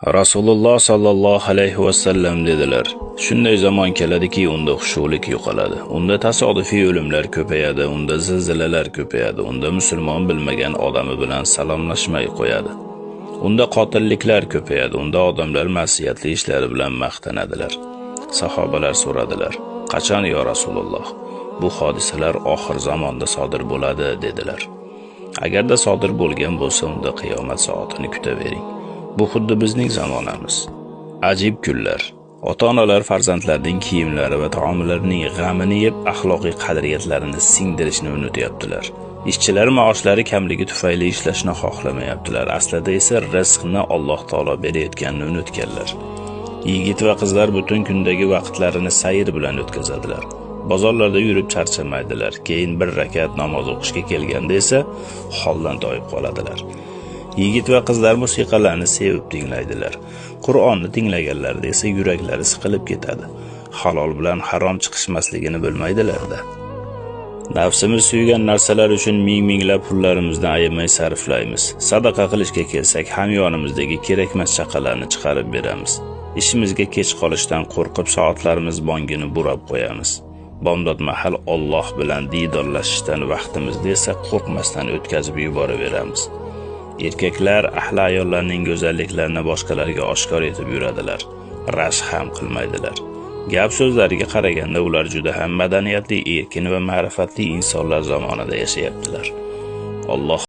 Rasululloh sallallohu alayhi vasallam dedilar: shunday zamon keladiki, unda xushulik yo'qoladi. Unda tasodifiy o'limlar ko'payadi, unda zilzilalar ko'payadi, unda musulmon bilmagan odami bilan salomlashmay qo'yadi. Unda qotilliklar ko'payadi, unda odamlar ma'siyatli ishlari bilan maqtanadilar. Sahobalar so'radilar: "Qachon yo Rasululloh? Bu hodisalar oxir zamonda sodir bo'ladi", dedilar. Agarda sodir bo'lgan bo'lsa, unda qiyomat soatini kutavering. Bu xuddi bizning zamonamiz. Ajib kunlar. Ota-onalar farzandlarining kiyimlari va taomlarining g'amini yeb, axloqiy qadriyatlarini singdirishni unutyaptilar. Ishchilar maoshlari kamligi tufayli ishlashni xohlamayaptilar. Aslida esa rizqni Alloh taolo berayotganini unutganlar. Yigit va qizlar butun kundagi vaqtlarini sayr bilan o'tkazadilar. Bozorlarda yurib charchamaydilar. Keyin bir rakat namoz o'qishga kelganda esa holdan toyib qoladilar. Yigit va qizlar musiqalarni sevib tinglaydilar. Qur'onni tinglaganlarda esa yuraklari siqilib ketadi. Halol bilan harom chiqishmasligini bilmaydilar-da. Nafsimiz suygan narsalar uchun ming-minglab pullarimizni ayamay sarflaymiz. Sadaqa qilishga kelsak, hamyonimizdagi kerakmas chaqalarni chiqarib beramiz. Ishimizga kech qolishdan qo'rqib soatlarimiz bongini burab qo'yamiz. Bomdod mahal Alloh bilan diydorlashishdan vaqtimizni esa qo'rqmasdan o'tkazib yuboraveramiz. Erkaklar ahli ayollarning go'zalliklarini boshqalarga oshkor etib yuradilar. Rashk ham qilmaydilar. Gap so'zlariga qaraganda ular juda ham madaniyatli, erkin va ma'rifatli insonlar zamonida yashayaptilar. Alloh